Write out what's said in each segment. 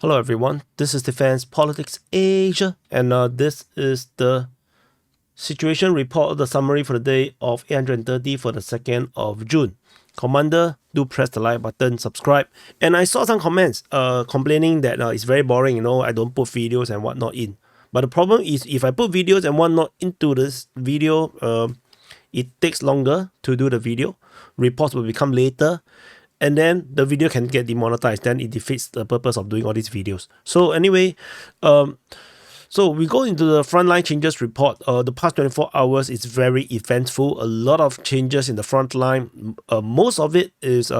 Hello everyone, this is Defense Politics Asia, and this is the situation report, the summary for the day of 830 for the 2nd of June. Commander, do press the like button, subscribe. And I saw some comments complaining that it's very boring, I don't put videos and whatnot in. But the problem is if I put videos and whatnot into this video, it takes longer to do the video. Reports will become later. And then the video can get demonetized. Then it defeats the purpose of doing all these videos. So anyway, so we go into the frontline changes report. The past 24 hours is very eventful. A lot of changes in the front line. Most of it is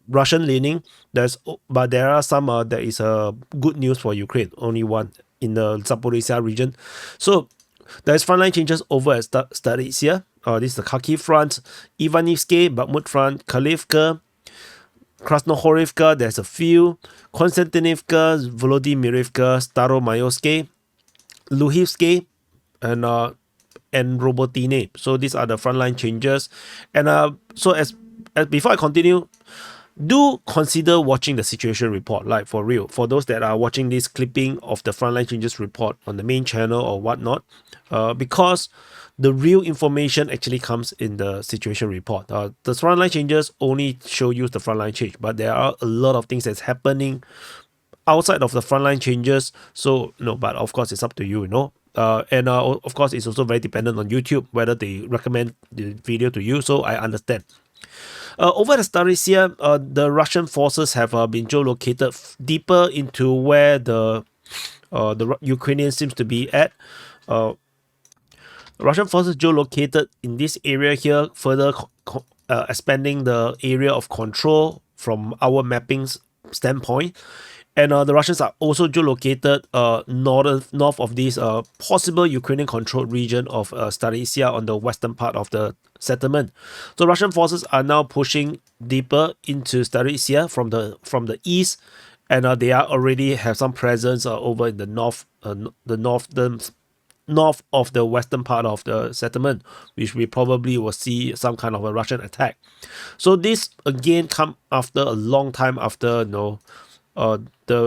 Russian leaning. But there are some that is good news for Ukraine. Only one in the Zaporizhzhia region. So there's frontline changes over at Zaporizhzhia. This is the Kharkiv Front, Siversk-Bakhmut Front, Karlivka, Krasnohorivka, there's a few, Konstantinivka, Volodymyrivka, Staromayoske, Luhivske, and Robotine. So these are the frontline changes. And so as before I continue, do consider watching the situation report, like for real. For those that are watching this clipping of the frontline changes report on the main channel or whatnot, because the real information actually comes in the situation report. The frontline changes only show you the frontline change, but there are a lot of things that's happening outside of the frontline changes. So but of course it's up to you, and of course it's also very dependent on YouTube whether they recommend the video to you. So I understand. Over at Zaporizhzhia, the Russian forces have been geolocated deeper into where the Ukrainians seems to be at. Russian forces geolocated in this area here, further expanding the area of control from our mappings standpoint. And the Russians are also geolocated north of this possible Ukrainian controlled region of Zaporizhzhia on the western part of the settlement. So Russian forces are now pushing deeper into Zaporizhzhia from the east, and they are already have some presence over in the north of the western part of the settlement, which we probably will see some kind of a Russian attack. So this again come after a long time after the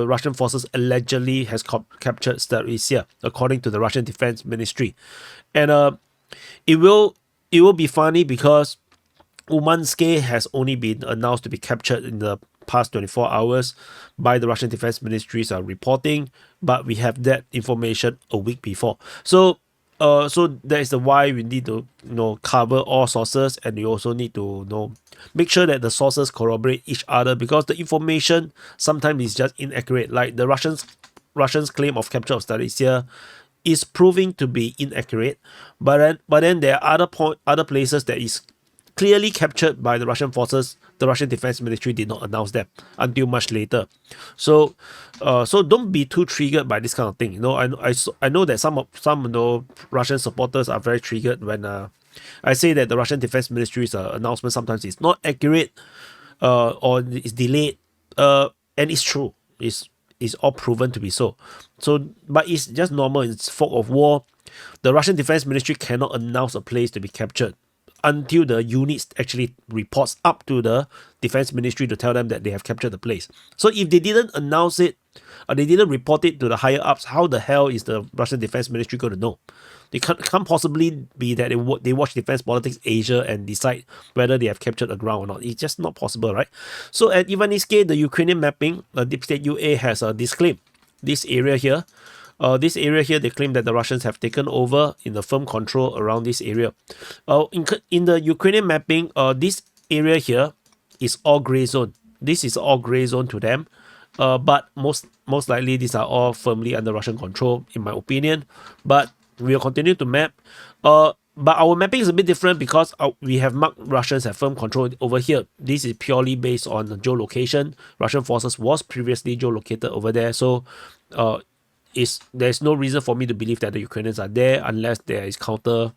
Russian forces allegedly has captured Zaporizhzhia, according to the Russian Defense Ministry. And it will be funny because Umanske has only been announced to be captured in the past 24 hours by the Russian Defense Ministry's reporting, but we have that information a week before. So that is the why we need to cover all sources, and we also need to make sure that the sources corroborate each other, because the information sometimes is just inaccurate. Like the Russians claim of capture of Zaporizhzhia is proving to be inaccurate, but then there are other places that is clearly captured by the Russian forces. The Russian Defense Ministry did not announce them until much later. So don't be too triggered by this kind of thing. I know that some Russian supporters are very triggered when I say that the Russian Defense Ministry's announcement sometimes is not accurate or is delayed. And it's true. It's all proven to be so. But it's just normal. It's fog of war. The Russian Defense Ministry cannot announce a place to be captured until the units actually reports up to the Defense Ministry to tell them that they have captured the place. So if they didn't announce it, or they didn't report it to the higher ups, how the hell is the Russian Defense Ministry going to know? It can't possibly be that they watch Defense Politics Asia and decide whether they have captured the ground or not. It's just not possible, right? So at Ivaniske, the Ukrainian mapping, Deep State UA has disclaimed this area here. They claim that the Russians have taken over in the firm control around this area. In the Ukrainian mapping, this area here is all gray zone. This is all gray zone to them. But most likely these are all firmly under Russian control, in my opinion. But we will continue to map. But our mapping is a bit different because we have marked Russians have firm control over here. This is purely based on geolocation. Russian forces was previously geolocated over there. So there's no reason for me to believe that the Ukrainians are there unless there is counter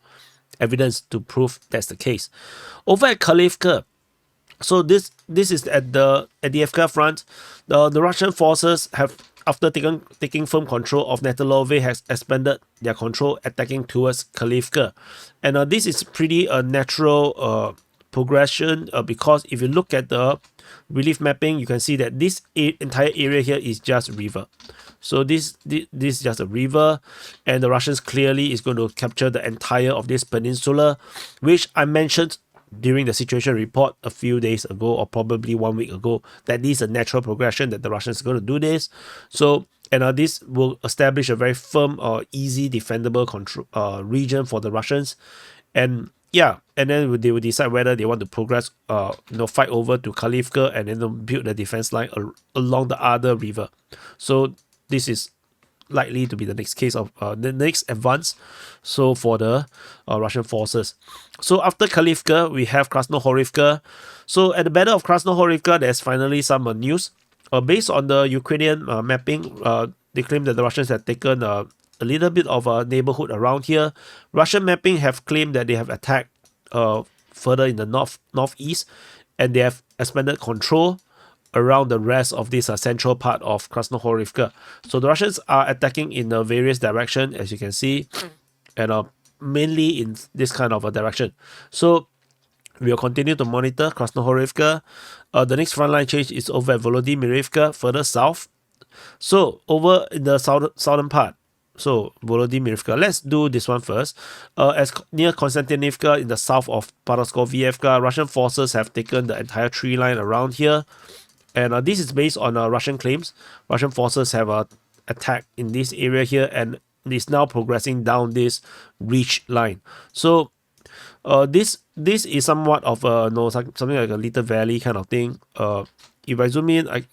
evidence to prove that's the case. Over at Karlivka, so this is at the Avdiivka front. The Russian forces have, after taking firm control of Netelove, has expanded their control, attacking towards Karlivka. And this is pretty a natural progression because if you look at the relief mapping, you can see that this entire area here is just river. So this is just a river, and the Russians clearly is going to capture the entire of this peninsula, which I mentioned during the situation report a few days ago, or probably 1 week ago, that this is a natural progression that the Russians are going to do this. So, and this will establish a very firm or easy defendable control region for the Russians. And yeah, and then they will decide whether they want to progress, fight over to Karlivka and then build the defense line along the other river. So this is likely to be the next case of the next advance. So for the Russian forces. So after Karlivka, we have Krasnohorivka. So at the Battle of Krasnohorivka, there's finally some news. Based on the Ukrainian mapping, they claim that the Russians have taken a little bit of a neighborhood around here. Russian mapping have claimed that they have attacked further in the northeast, and they have expanded control around the rest of this central part of Krasnohorivka. So the Russians are attacking in various directions, as you can see, and mainly in this kind of a direction. So we will continue to monitor Krasnohorivka. The next frontline change is over at Volodymyrivka, further south. So over in the southern part, so Volodymyrivka, let's do this one first. As near Konstantinivka in the south of Paraskovievka, Russian forces have taken the entire tree line around here. And this is based on Russian claims. Russian forces have attacked in this area here and is now progressing down this ridge line. So this is somewhat of something like a little valley kind of thing. If I zoom in,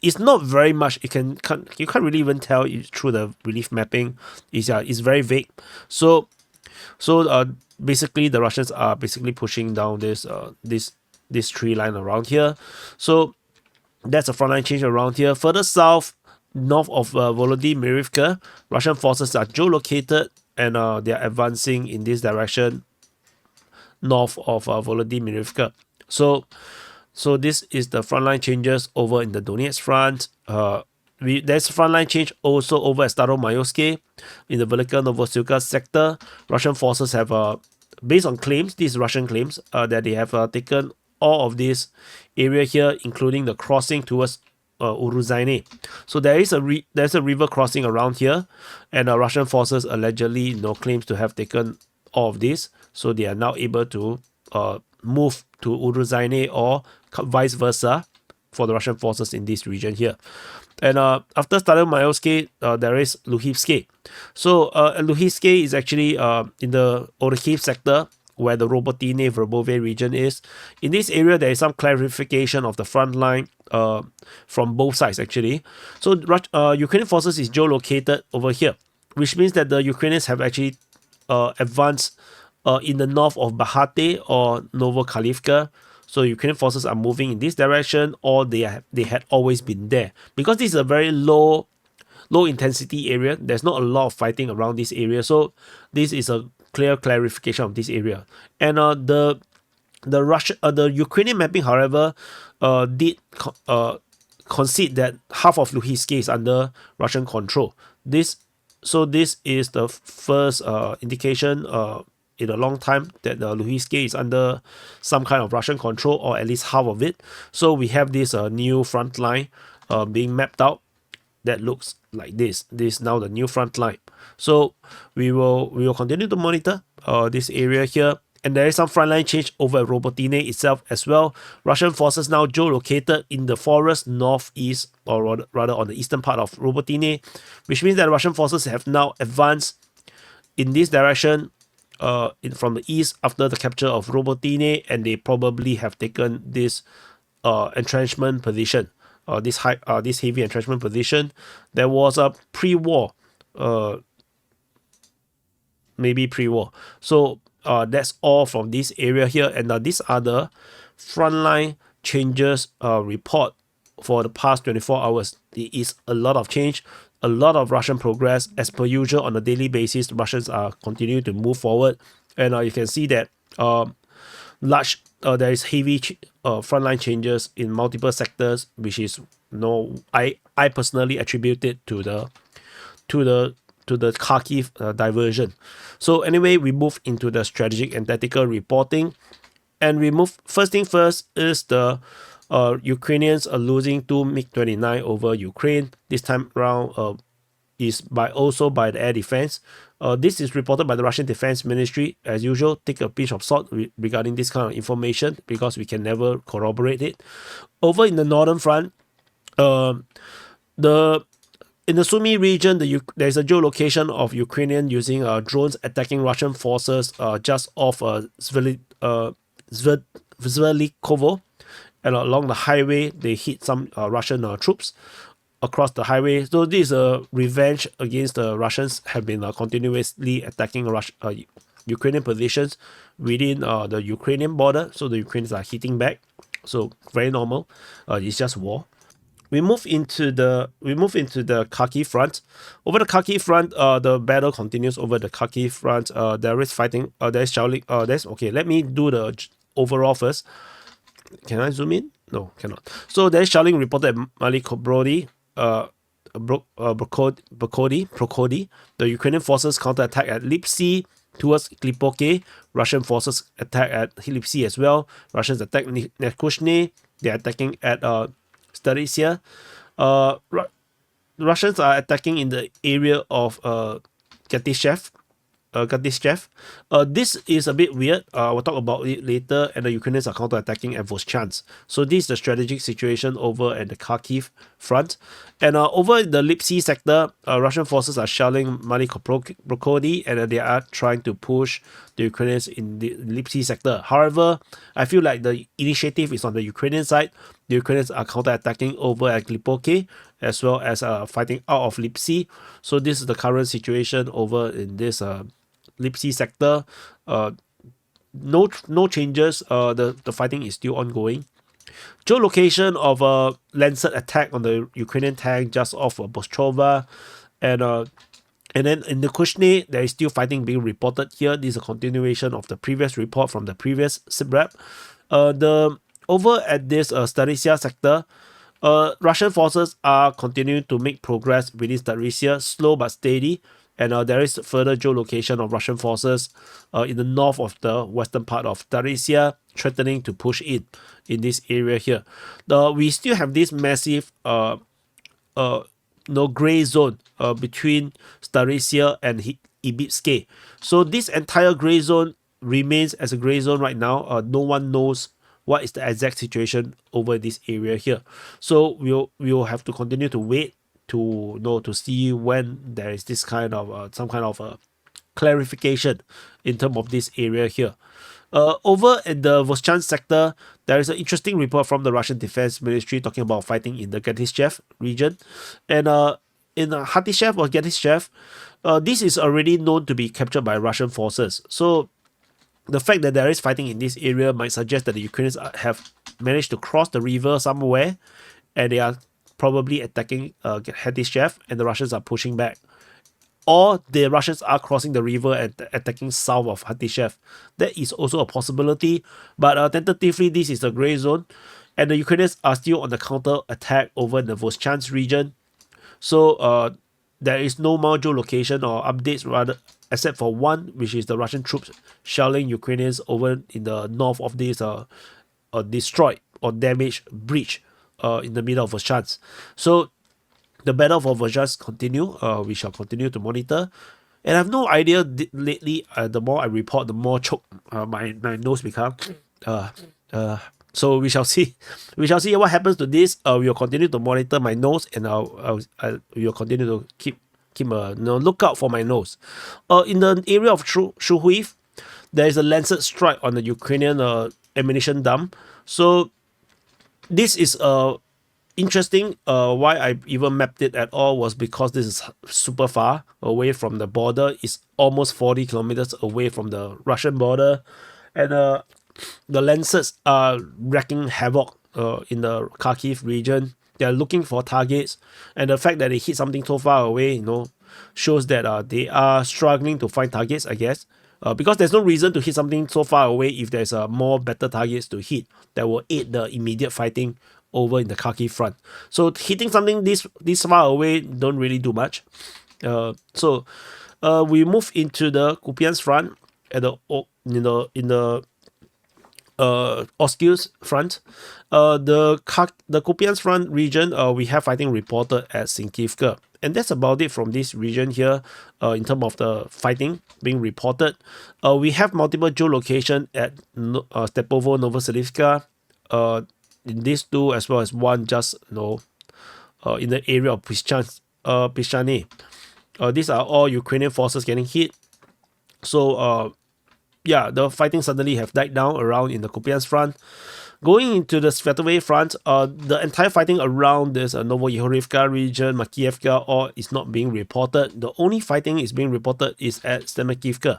it's not very much. You can't really even tell through the relief mapping. It's very vague. So basically the Russians are basically pushing down this tree line around here. So that's a frontline change around here. Further south, north of Volodymyrivka, Russian forces are geolocated and they are advancing in this direction north of Volodymyrivka. So this is the frontline changes over in the Donetsk Front. There's a frontline change also over at Staromayoske in the Velika Novosilka sector. Russian forces have, based on claims, these Russian claims, that they have taken all of this area here, including the crossing towards Uruzhaine. So there's a river crossing around here, and Russian forces allegedly claims to have taken all of this. So they are now able to move to Uruzhaine or vice versa for the Russian forces in this region here. And after Staromayoske, there is Luhivske. So Luhivske is actually in the Orkhiv sector, where the Robotine-Verbove region is. In this area, there is some clarification of the front line from both sides, actually. So Ukrainian forces is geolocated over here, which means that the Ukrainians have actually advanced in the north of Bahate or Novokarlivka. So Ukrainian forces are moving in this direction, or they had always been there. Because this is a very low intensity area, there's not a lot of fighting around this area. So this is a clear clarification of this area. And the Ukrainian mapping, however, did concede that half of Luhansk is under Russian control. This is the first indication in a long time that Luhansk is under some kind of Russian control, or at least half of it. So we have this new front line being mapped out that looks like this. This is now the new front line. So we will continue to monitor this area here. And there is some frontline change over at Robotine itself as well. Russian forces now geolocated in the forest northeast, or rather on the eastern part of Robotine, which means that Russian forces have now advanced in this direction from the east after the capture of Robotine, and they probably have taken this entrenchment position, this heavy entrenchment position. There was a pre-war, maybe pre-war. So that's all from this area here, and these are the frontline changes report for the past 24 hours. There is a lot of change, a lot of Russian progress. As per usual, on a daily basis, the Russians are continuing to move forward, and you can see that there is heavy frontline changes in multiple sectors, which is I personally attribute it to the Kharkiv diversion. So anyway, we move into the strategic and tactical reporting. And we move. First thing first is the Ukrainians are losing 2 MiG-29 over Ukraine. This time around is also by the air defense. This is reported by the Russian Defense Ministry. As usual, take a pinch of salt regarding this kind of information because we can never corroborate it. Over in the northern front, in the Sumy region, there is a geolocation of Ukrainian using drones attacking Russian forces just off Zvelikovo, and along the highway they hit some Russian troops across the highway. So this is a revenge against the Russians have been continuously attacking Ukrainian positions within the Ukrainian border. So the Ukrainians are hitting back. So very normal. It's just war. We move into the Kharkiv front. Over the Kharkiv front, the battle continues over the Kharkiv front. There is fighting. There is shelling. Okay. Let me do the overall first. Can I zoom in? No, cannot. So there is shelling reported at Brokhody. The Ukrainian forces counterattack at Lipsy towards Klipoke. Russian forces attack at Lipsy as well. Russians attack Nekushne. They are attacking at Zaporizhzhia. Russians are attacking in the area of Gatishev. This is a bit weird. We'll talk about it later. And the Ukrainians are counterattacking at Voschansk. So this is the strategic situation over at the Kharkiv front. And over the Lipsy sector, Russian forces are shelling Brokhody, and they are trying to push the Ukrainians in the Lipsy sector. However, I feel like the initiative is on the Ukrainian side. The Ukrainians are counterattacking over at Klipoke, as well as fighting out of Lipsy. So this is the current situation over in this Lipsy sector. No changes. The fighting is still ongoing. Geolocation of a Lancet attack on the Ukrainian tank just off of Bostrova, and then in the Kushne, there is still fighting being reported here. This is a continuation of the previous report from the previous SITREP. Over at this Zaporizhzhia sector, Russian forces are continuing to make progress within Zaporizhzhia, slow but steady. And there is further geolocation of Russian forces in the north of the western part of Zaporizhzhia, threatening to push in this area here. We still have this massive gray zone between Zaporizhzhia and Avdiivka. So this entire gray zone remains as a gray zone right now. No one knows what is the exact situation over this area here. So we'll have to continue to wait to see when there is this kind of some kind of clarification in terms of this area here. Over in the Voschansk sector, there is an interesting report from the Russian Defense Ministry talking about fighting in the Gatishev region. And in Hatishev or Gatishev, this is already known to be captured by Russian forces. So the fact that there is fighting in this area might suggest that the Ukrainians have managed to cross the river somewhere, and they are probably attacking Hatishev, and the Russians are pushing back. Or the Russians are crossing the river and attacking south of Hatishev. That is also a possibility, but tentatively this is a gray zone, and the Ukrainians are still on the counter attack over the Voschansk region. So there is no more geolocation or updates rather, except for one, which is the Russian troops shelling Ukrainians over in the north of this destroyed or damaged bridge in the middle of Voschansk. So the battle for Voschansk continue. We shall continue to monitor. And I have no idea lately, the more I report, the more choke my nose become. So we shall see. We shall see what happens to this. We will continue to monitor my nose, and we will continue to keep a lookout for my nose. In the area of Shuhuiv, there is a Lancet strike on the Ukrainian ammunition dump. So this is interesting. Why I even mapped it at all was because this is super far away from the border. It's almost 40 kilometers away from the Russian border, and the Lancets are wreaking havoc in the Kharkiv region. They are looking for targets, and the fact that they hit something so far away, shows that they are struggling to find targets, I guess. Because there's no reason to hit something so far away if there's more better targets to hit that will aid the immediate fighting over in the Kharkiv front. So hitting something this far away don't really do much. So we move into the Kupyansk front at in the Oskil's front. The Kupyansk front region, we have fighting reported at Sinkivka. And that's about it from this region here in terms of the fighting being reported. We have multiple geolocation at Stepovo, Novoselivka, in these two, as well as one just in the area of Pischany. These are all Ukrainian forces getting hit. So yeah, the fighting suddenly have died down around in the Kupyansk front. Going into the Svatove front, the entire fighting around this Novoyehorivka region, Makiivka, all is not being reported. The only fighting is being reported is at Stemekivka.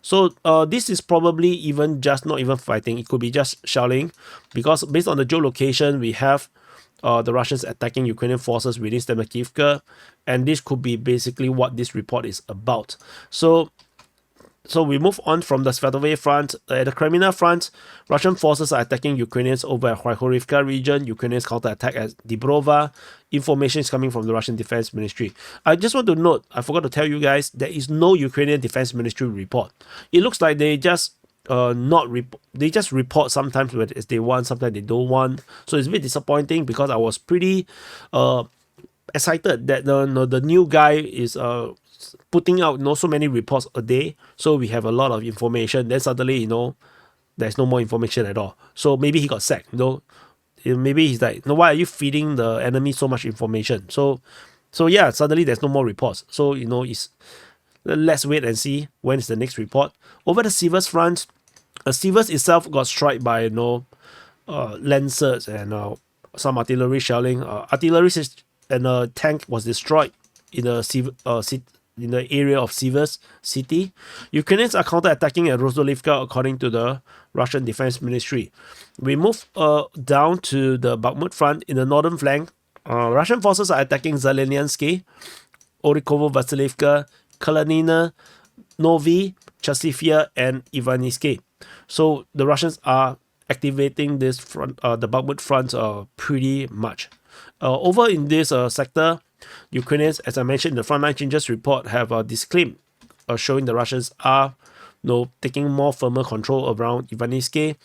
So this is probably even just not even fighting. It could be just shelling, because based on the geolocation, we have the Russians attacking Ukrainian forces within Stemekivka, and this could be basically what this report is about. So we move on from the Svatove front. At the Kreminna front, Russian forces are attacking Ukrainians over at Horivka region. Ukrainians counterattack at Dibrova. Information is coming from the Russian Defense Ministry. I just want to note, I forgot to tell you guys, there is no Ukrainian Defense Ministry report. It looks like they just they just report sometimes when they want, sometimes they don't want. So it's a bit disappointing, because I was pretty excited that the new guy is putting out so many reports a day, so we have a lot of information. Then suddenly there's no more information at all. So maybe he got sacked. Maybe he's like, why are you feeding the enemy so much information? So yeah, suddenly there's no more reports. So it's, let's wait and see when is the next report. Over the Siversk front, Siversk itself got struck by lancers and some artillery shelling. Artillery and a tank was destroyed in the area of Siversk city. Ukrainians are counter-attacking at Rozdolivka, according to the Russian Defense Ministry. We move down to the Bakhmut front in the northern flank. Russian forces are attacking Zeleniansky, Orikovo, Vasilivka, Kreminna, Novi, Chasivia, and Ivaniske. So the Russians are activating this front, the Bakhmut front, pretty much. Over in this sector, Ukrainians, as I mentioned in the Frontline Changes report, have disclaimed, showing the Russians are taking more firmer control around Ivaniske.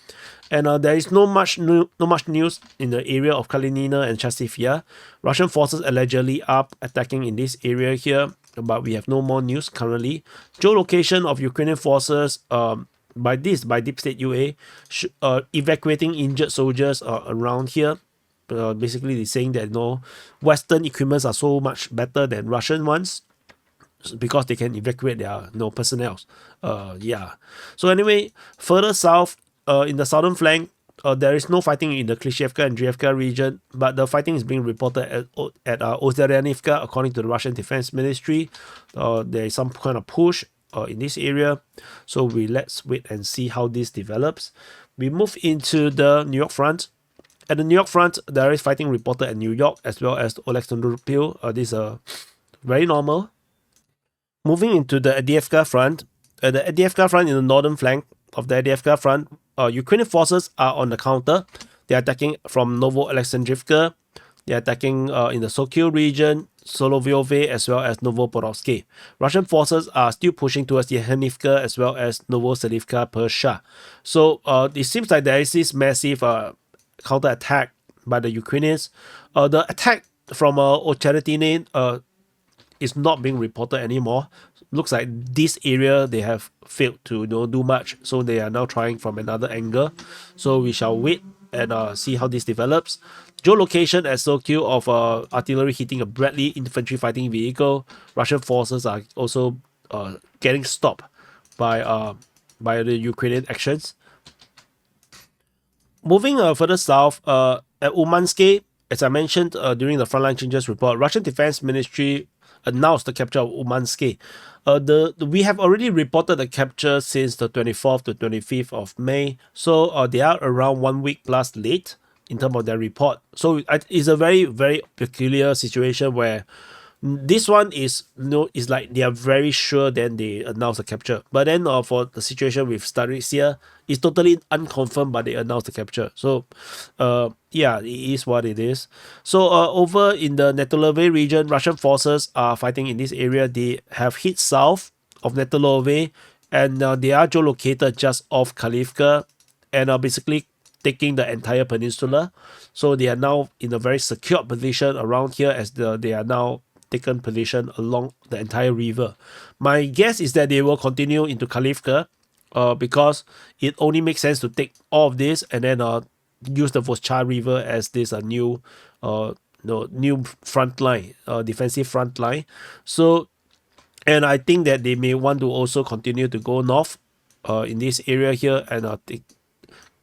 And there is no much news in the area of Kreminna and Chasivia. Russian forces allegedly are attacking in this area here, but we have no more news currently. Geolocation of Ukrainian forces by Deep State UA, evacuating injured soldiers around here. Basically, they're saying that Western equipments are so much better than Russian ones, because they can evacuate their personnel. Yeah. So anyway, further south, in the southern flank, there is no fighting in the Klishevka and Drievka region, but the fighting is being reported at Ozeryanivka, according to the Russian Defense Ministry. There is some kind of push in this area. So let's wait and see how this develops. We move into the New York front. At the New York front, there is fighting reported at New York as well as Oleksandropil. This is very normal. Moving into the Avdiivka front. At the Avdiivka front, in the northern flank of the Avdiivka front, Ukrainian forces are on the counter. They are attacking from Novo-Alexandrivka. They are attacking in the Sokil region, Solovyove, as well as Novoporovsky. Russian forces are still pushing towards Yehenivka as well as Novoselivka Persha. So it seems like there is this massive counter-attack by the Ukrainians. The attack from Ocheretine is not being reported anymore. Looks like this area they have failed to do much, so they are now trying from another angle. So we shall wait and see how this develops. Geolocation at Sokil of artillery hitting a Bradley infantry fighting vehicle. Russian forces are also getting stopped by the Ukrainian actions. Moving further south, at Umansky, as I mentioned during the Frontline Changes report, Russian Defense Ministry announced the capture of Umansky. We have already reported the capture since the 24th to 25th of May, so they are around 1 week plus late in terms of their report. So it's a very, very peculiar situation where this one is is like they are very sure then they announce the capture. But then for the situation with Zaporizhzhia, it's totally unconfirmed, but they announced the capture. So yeah, it is what it is. So over in the Netolove region, Russian forces are fighting in this area. They have hit south of Netolove, and they are geolocated just off Karlivka and are basically taking the entire peninsula. So they are now in a very secure position around here, as they are now taken position along the entire river. My guess is that they will continue into Karlivka, because it only makes sense to take all of this and then use the Voschar River as this new front line, defensive front line. So, and I think that they may want to also continue to go north in this area here, and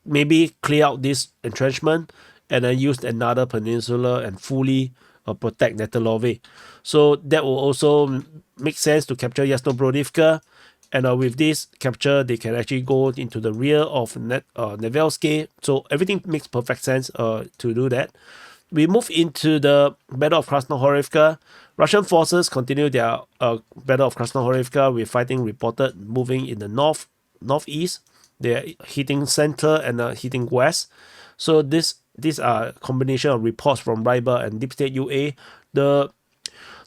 maybe clear out this entrenchment and then use another peninsula and fully protect Netelovy. So that will also make sense to capture Yasnobrodivka. And with this capture, they can actually go into the rear of Nevelsky. So everything makes perfect sense to do that. We move into the Battle of Krasnohorivka. Russian forces continue their Battle of Krasnohorivka, with fighting reported moving in the northeast. They're hitting center and hitting west. So these are combination of reports from Ryber and Deep State UA.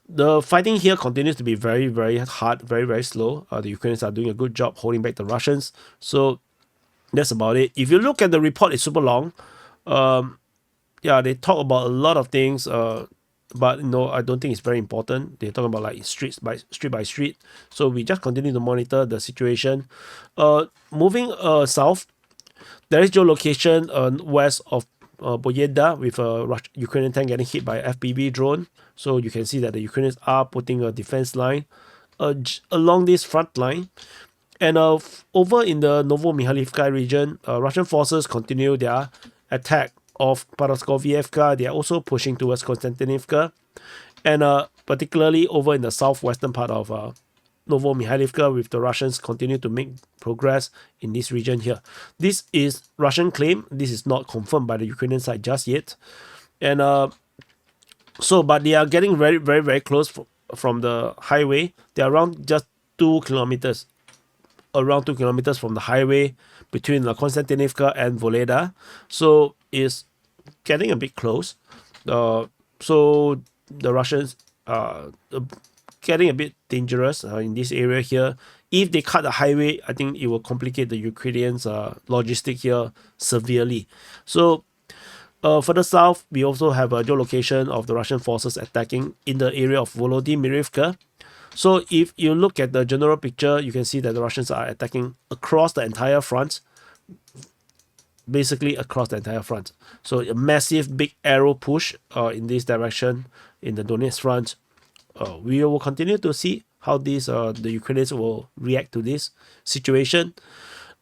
The fighting here continues to be very, very hard, very, very slow. The Ukrainians are doing a good job holding back the Russians. So that's about it. If you look at the report, it's super long. Yeah, they talk about a lot of things, but I don't think it's very important. They talk about like street by street. So we just continue to monitor the situation. Moving south, there is geolocation west of Boyeda, with a Ukrainian tank getting hit by FPV drone. So you can see that the Ukrainians are putting a defense line along this front line. And over in the Novo-Mikhailivka region, Russian forces continue their attack of Paraskoviyevka. They are also pushing towards Konstantinivka. And particularly over in the southwestern part of Novo-Mikhailivka, with the Russians continue to make progress in this region here. This is Russian claim. This is not confirmed by the Ukrainian side just yet. And but they are getting very, very, very close from the highway. They are around just 2 kilometers. Around 2 kilometers from the highway between Konstantinivka and Voleda. So it's getting a bit close. So the Russians are getting a bit dangerous in this area here. If they cut the highway, I think it will complicate the Ukrainians' logistic here severely. So further south, we also have a geolocation of the Russian forces attacking in the area of Volodymyrivka. So if you look at the general picture, you can see that the Russians are attacking across the entire front. Basically across the entire front. So a massive big arrow push in this direction in the Donetsk Front. We will continue to see how the Ukrainians will react to this situation.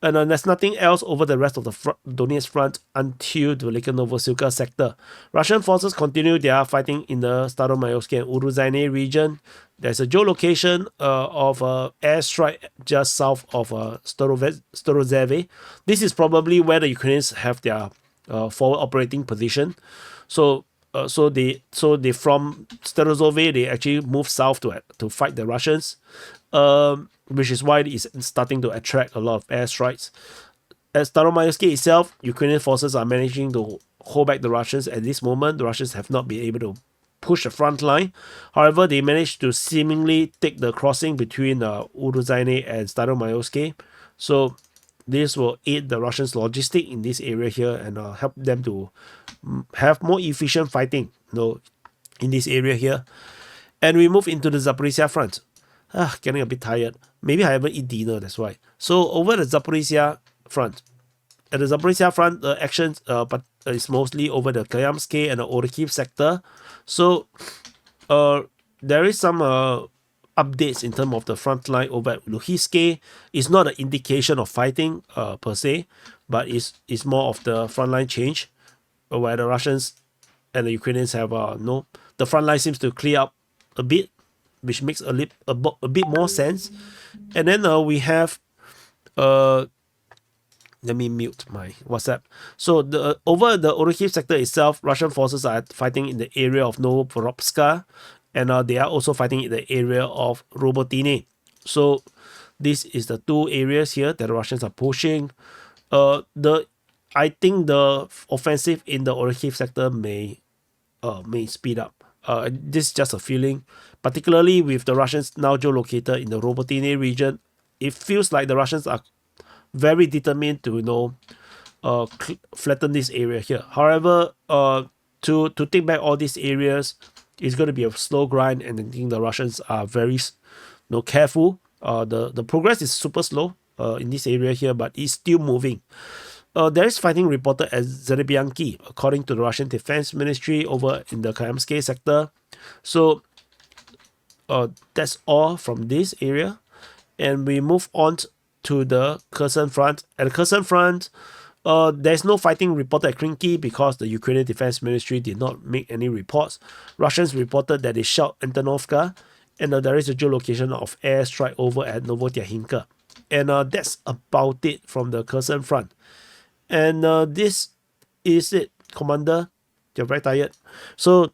And there's nothing else over the rest of the Donetsk Front until the Velika Novosilka sector. Russian forces continue their fighting in the Staromayorsky and Uruzhaine region. There's a geolocation of airstrike just south of Starozheve. This is probably where the Ukrainians have their forward operating position. So they from Starozheve they actually move south to fight the Russians. Which is why it's starting to attract a lot of airstrikes. At Staromayorsky itself, Ukrainian forces are managing to hold back the Russians at this moment. The Russians have not been able to push the front line. However, they managed to seemingly take the crossing between Uruzhaine and Staromayorsky. So this will aid the Russians' logistic in this area here and help them to have more efficient fighting in this area here. And we move into the Zaporizhzhia front. Getting a bit tired. Maybe I haven't eaten dinner, that's why. So over the Zaporizhzhia front. At the Zaporizhzhia front, the actions but is mostly over the Kayamsky and the Orikhiv sector. So there is some updates in terms of the front line over at Luhiske. It's not an indication of fighting per se, but it's more of the front line change, where the Russians and the Ukrainians have the front line seems to clear up a bit, which makes a bit more sense. And then we have let me mute my WhatsApp. So over the Orikhiv sector itself, Russian forces are fighting in the area of Novoporopska, and they are also fighting in the area of Robotine. So this is the two areas here that the Russians are pushing. I think the offensive in the Orikhiv sector may speed up. This is just a feeling, particularly with the Russians now geolocated in the Robotine region. It feels like the Russians are very determined to flatten this area here. However, to take back all these areas is going to be a slow grind, and I think the Russians are very careful. The progress is super slow in this area here, but it's still moving. There is fighting reported at Zerebianki, according to the Russian Defense Ministry over in the Kayamsky sector. So that's all from this area, and we move on to the Kherson front. At the Kherson front, there's no fighting reported at Krinky because the Ukrainian Defense Ministry did not make any reports. Russians reported that they shot Antonovka, and there is a geolocation of airstrike over at Novotyahinka. And that's about it from the Kherson front. And this is it, Commander. You're very tired. So,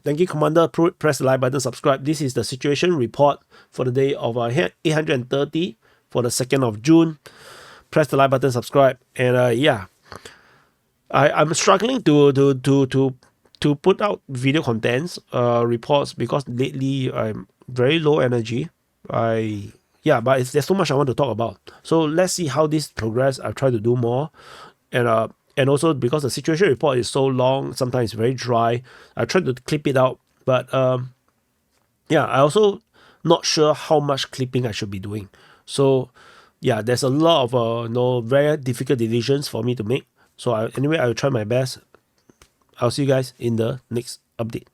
thank you, Commander. Press the like button, subscribe. This is the situation report for the day of 830 for the 2nd of June. Press the like button, subscribe. And yeah, I'm struggling to put out video contents, reports, because lately I'm very low energy. But there's so much I want to talk about. So let's see how this progress. I'll try to do more. And also because the situation report is so long, sometimes it's very dry, I try to clip it out. But yeah, I also not sure how much clipping I should be doing. So yeah, there's a lot of very difficult decisions for me to make. So anyway, I will try my best. I'll see you guys in the next update.